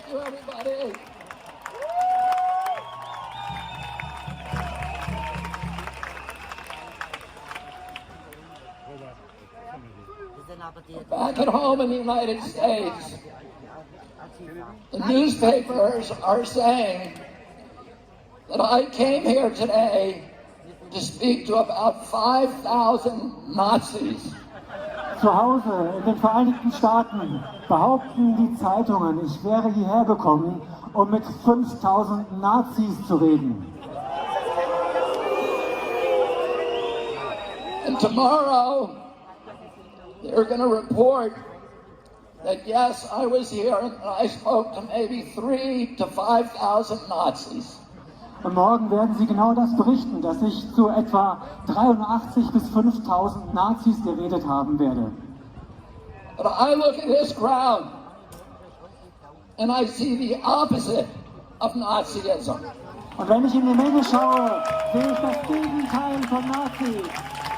you, everybody. Back at home in the United States, the newspapers are saying that I came here today to speak to about 5,000 Nazis. Zu Hause in den Vereinigten Staaten behaupten die Zeitungen, ich wäre hierher gekommen, um mit 5.000 Nazis zu reden. And tomorrow, they're going to report that yes, I was here and I spoke to maybe 3,000 to 5,000 Nazis. Und morgen werden sie genau das berichten, dass ich zu etwa 83 bis 5.000 Nazis geredet haben werde. But I look at this crowd and I see the opposite of Nazism. Und wenn ich in die Menge schaue, sehe ich das Gegenteil von Nazis.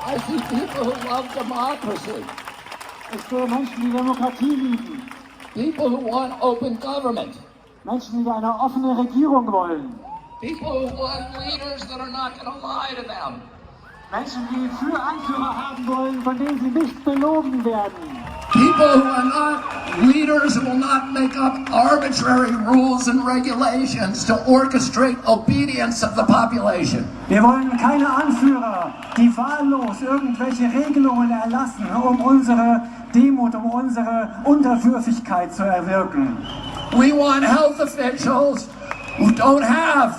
I see people who love democracy. Ich sehe Menschen, die Demokratie lieben. People who want open government. Menschen, die eine offene Regierung wollen. People who want leaders that are not going to lie to them. Menschen, die für Anführer haben wollen, von denen sie nicht belogen werden. People who are not leaders who will not make up arbitrary rules and regulations to orchestrate obedience of the population. Wir wollen keine Anführer, die wahllos irgendwelche Regelungen erlassen, um unsere Demut, um unsere Unterwürfigkeit zu erwirken. We want health officials who don't have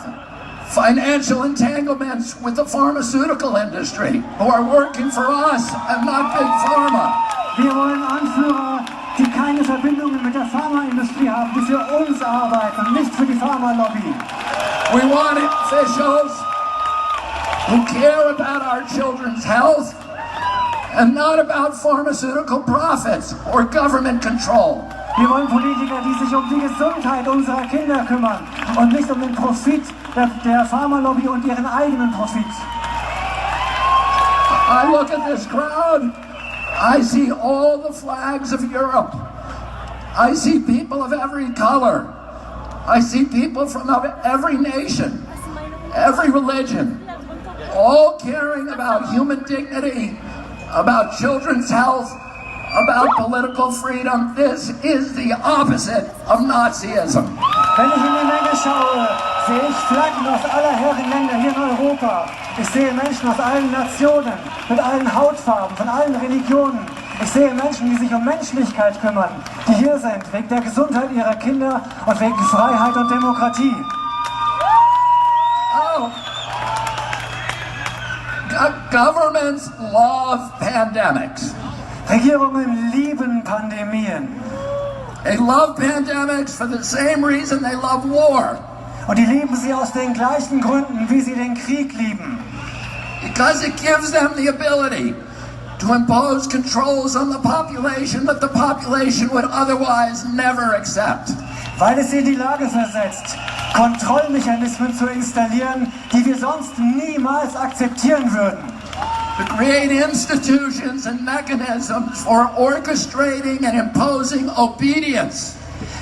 financial entanglements with the pharmaceutical industry, who are working for us and not Big Pharma. Wir wollen Anführer, die keine Verbindungen mit der Pharmaindustrie haben, die für uns arbeiten, nicht für die Pharmalobby. We want officials who care about our children's health and not about pharmaceutical profits or government control. Wir wollen Politiker, die sich um die Gesundheit unserer Kinder kümmern und nicht um den Profit der Pharmalobby und ihren eigenen Profit. I look at this crowd, I see all the flags of Europe. I see people of every color. I see people from every nation, every religion, all caring about human dignity, about children's health, about political freedom. This is the opposite of Nazism. Wenn ich in die Menge schaue, sehe ich Flaggen aus aller Herren Länder hier in Europa. Ich sehe Menschen aus allen Nationen, mit allen Hautfarben, von allen Religionen. Ich sehe Menschen, die sich um Menschlichkeit kümmern, die hier sind, wegen der Gesundheit ihrer Kinder und wegen Freiheit und Demokratie. Oh. Governments love pandemics. Regierungen lieben Pandemien. They love pandemics for the same reason they love war. Und die lieben sie aus den gleichen Gründen, wie sie den Krieg lieben. Because it gives them the ability to impose controls on the population that the population would otherwise never accept. Weil es sie in die Lage versetzt, Kontrollmechanismen zu installieren, die wir sonst niemals akzeptieren würden. To create institutions and mechanisms for orchestrating and imposing obedience.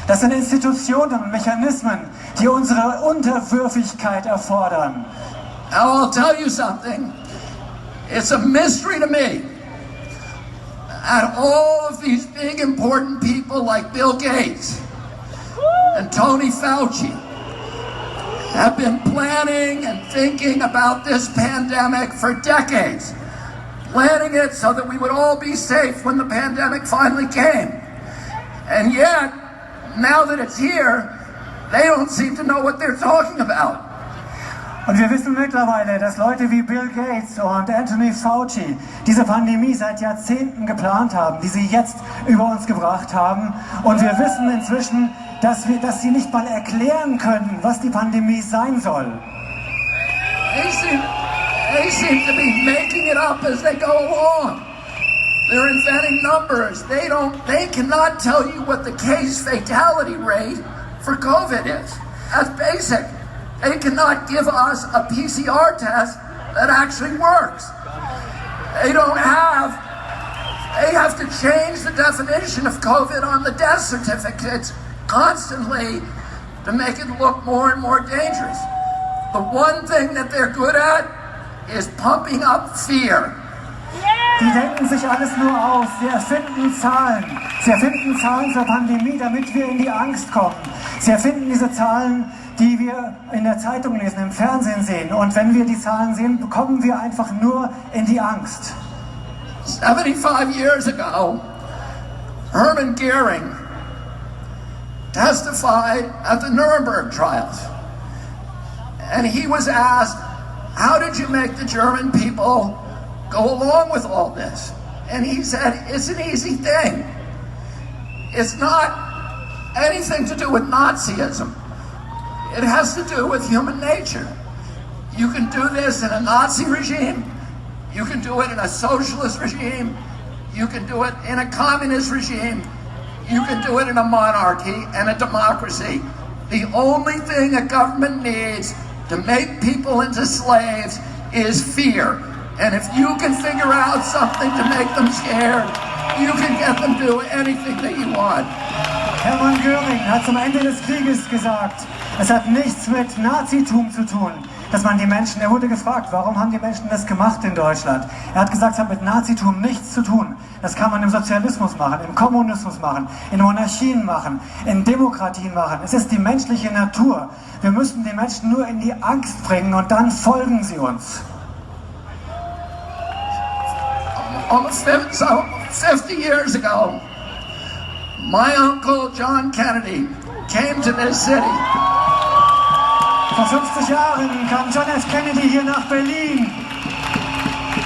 Das sind Institutionen und Mechanismen, die unsere Unterwürfigkeit erfordern. Now I'll tell you something. It's a mystery to me. And all of these big important people like Bill Gates and Tony Fauci have been planning and thinking about this pandemic for decades. Planning it so that we would all be safe when the pandemic finally came. And yet, now that it's here, they don't seem to know what they're talking about. Und wir wissen mittlerweile, dass Leute wie Bill Gates und Anthony Fauci diese Pandemie seit Jahrzehnten geplant haben, die sie jetzt über uns gebracht haben. Und wir wissen inzwischen, dass sie nicht mal erklären können, was die Pandemie sein soll. They seem to be making it up as they go along. They're inventing numbers. They cannot tell you what the case fatality rate for COVID is. That's basic. They cannot give us a PCR test that actually works. They have to change the definition of COVID on the death certificates constantly to make it look more and more dangerous. The one thing that they're good at is pumping up fear. Die denken sich alles nur aus. Sie erfinden Zahlen. Sie erfinden Zahlen zur Pandemie, damit wir in die Angst kommen. Sie erfinden diese Zahlen, die wir in der Zeitung lesen, im Fernsehen sehen. Und wenn wir die Zahlen sehen, kommen wir einfach nur in die Angst. 75 years ago, Hermann Goering testified at the Nuremberg trials. And he was asked, how did you make the German people go along with all this? And he said, it's an easy thing. It's not anything to do with Nazism. It has to do with human nature. You can do this in a Nazi regime. You can do it in a socialist regime. You can do it in a communist regime. You can do it in a monarchy and a democracy. The only thing a government needs to make people into slaves is fear. And if you can figure out something to make them scared, you can get them to do anything that you want. Hermann Göring hat zum Ende des Krieges gesagt, es hat nichts mit Nazitum zu tun, dass man die Menschen, er wurde gefragt, warum haben die Menschen das gemacht in Deutschland? Er hat gesagt, es hat mit Nazitum nichts zu tun. Das kann man im Sozialismus machen, im Kommunismus machen, in Monarchien machen, in Demokratien machen. Es ist die menschliche Natur. Wir müssen die Menschen nur in die Angst bringen und dann folgen sie uns. Almost 50 years ago, my uncle John Kennedy came to this city. Vor 50 Jahren kam John F. Kennedy hier nach Berlin.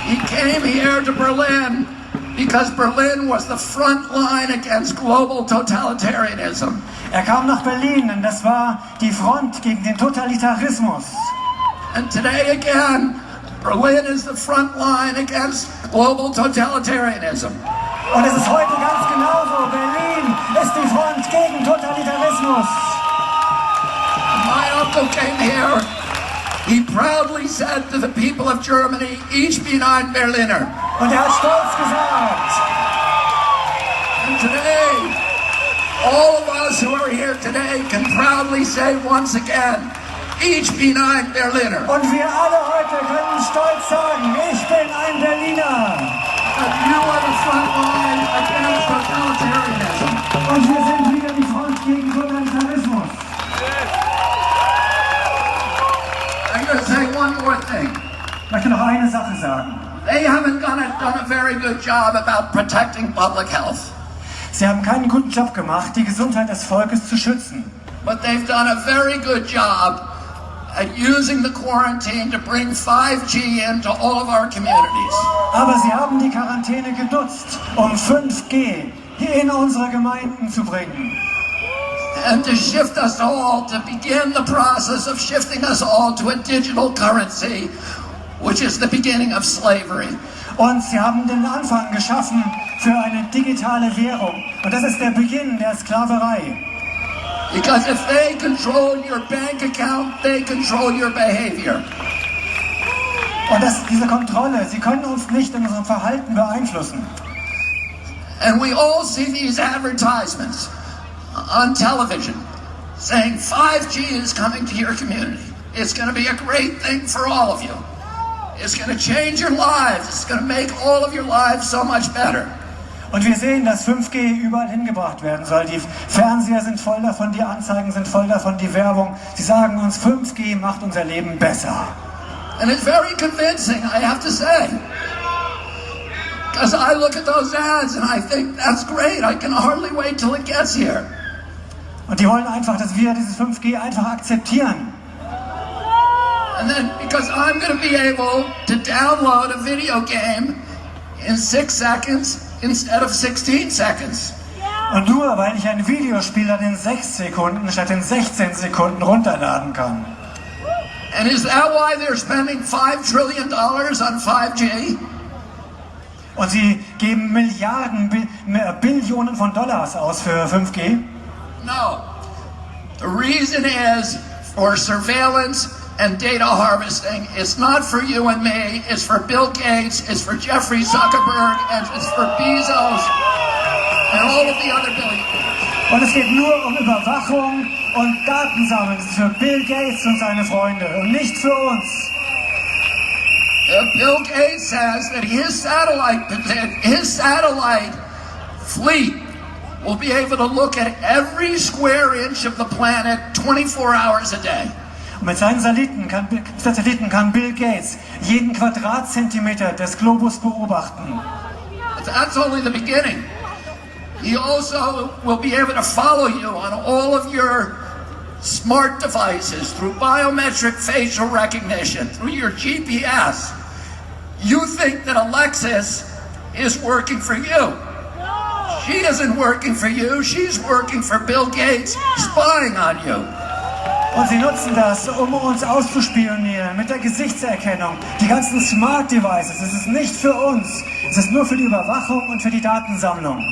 He came here to Berlin because Berlin was the front line against global totalitarianism. Er kam nach Berlin, denn das war die Front gegen den Totalitarismus. And today again, Berlin is the front line against global totalitarianism. Und es ist heute ganz genauso. Berlin ist die Front gegen Totalitarismus. My uncle came here. He proudly said to the people of Germany, ich bin ein Berliner. Und er hat stolz gesagt. And today, all of us who are here today can proudly say once again, ich bin ein Berliner. Und wir alle heute können stolz sagen, ich bin ein Berliner. And you are the front line against totalitarianism. Und wir sind wieder die Front gegen Totalitarismus. I'm going to say one more thing. Ich möchte noch eine Sache sagen. They haven't done a very good job about protecting public health. Sie haben keinen guten Job gemacht, die Gesundheit des Volkes zu schützen. But they've done a very good job at using the quarantine to bring 5G into all of our communities. Aber sie haben die Quarantäne genutzt, um 5G hier in unsere Gemeinden zu bringen. And to shift us all, to begin the process of shifting us all to a digital currency, which is the beginning of slavery. Und sie haben den Anfang geschaffen für eine digitale Währung. Und das ist der Beginn der Sklaverei. Because if they control your bank account, they control your behavior. Und diese Kontrolle, sie können uns nicht in unserem Verhalten beeinflussen. And we all see these advertisements on television saying 5G is coming to your community. It's going to be a great thing for all of you. It's going to change your lives. It's going to make all of your lives so much better. Und wir sehen, dass 5G überall hingebracht werden soll. Die Fernseher sind voll davon, die Anzeigen sind voll davon, die Werbung. Sie sagen uns, 5G macht unser Leben besser. And it's very convincing, I have to say. Because I look at those ads and I think, that's great, I can hardly wait till it gets here. Und die wollen einfach, dass wir dieses 5G einfach akzeptieren. And then, because I'm going to be able to download a video game in 6 seconds instead of 16 seconds. Und nur, weil ich ein Videospiel dann in 6 Sekunden statt in 16 Sekunden runterladen kann. And is that why they're spending $5 trillion on 5G? Und sie geben Milliarden, Billionen von Dollars aus für 5G? No. The reason is for surveillance and data harvesting. It's not for you and me. It's for Bill Gates. It's for Jeffrey Zuckerberg. And it's for Bezos and all of the other billionaires. Und es geht nur um Überwachung und Daten sammeln. Das ist für Bill Gates und seine Freunde und nicht für uns. Bill Gates says that his satellite fleet will be able to look at every square inch of the planet 24 hours a day. Und mit seinen Satelliten kann Bill Gates jeden Quadratzentimeter des Globus beobachten. But that's only the beginning. He also will be able to follow you on all of your smart devices through biometric facial recognition, through your GPS. You think that Alexis is working for you. She isn't working for you, she's working for Bill Gates, spying on you. Und sie nutzen das, um uns auszuspionieren mit der Gesichtserkennung. Die ganzen Smart Devices, es ist nicht für uns, es ist nur für die Überwachung und für die Datensammlung.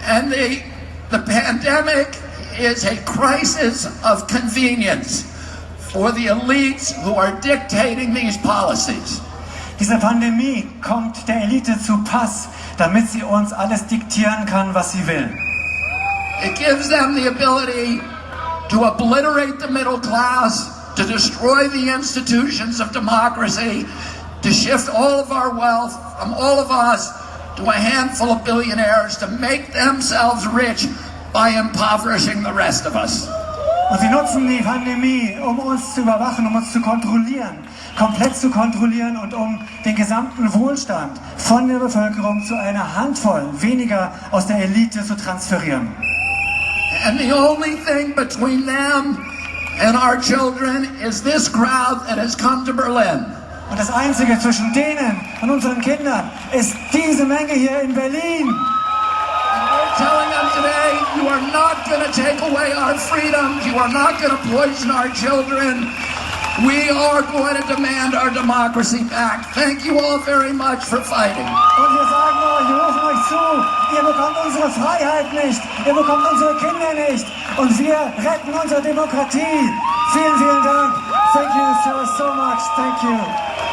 And the pandemic is a crisis of convenience for the elites who are dictating these policies. Diese Pandemie kommt der Elite zu Pass, damit sie uns alles diktieren kann, was sie will. It gives them the ability to obliterate the middle class, to destroy the institutions of democracy, to shift all of our wealth from all of us to a handful of billionaires to make themselves rich by impoverishing the rest of us. Und sie nutzen die Pandemie, um uns zu überwachen, um uns zu kontrollieren, komplett zu kontrollieren und um den gesamten Wohlstand von der Bevölkerung zu einer Handvoll weniger aus der Elite zu transferieren. And the only thing between them and our children is this crowd that has come to Berlin. Und das Einzige zwischen denen und unseren Kindern ist diese Menge hier in Berlin. We're telling them today, you are not going to take away our freedoms. You are not going to poison our children. We are going to demand our democracy back. Thank you all very much for fighting. Und wir sagen euch, wir rufen euch zu, ihr bekommt unsere Freiheit nicht, ihr bekommt unsere Kinder nicht und wir retten unsere Demokratie. Vielen, vielen Dank. Thank you so much. Thank you.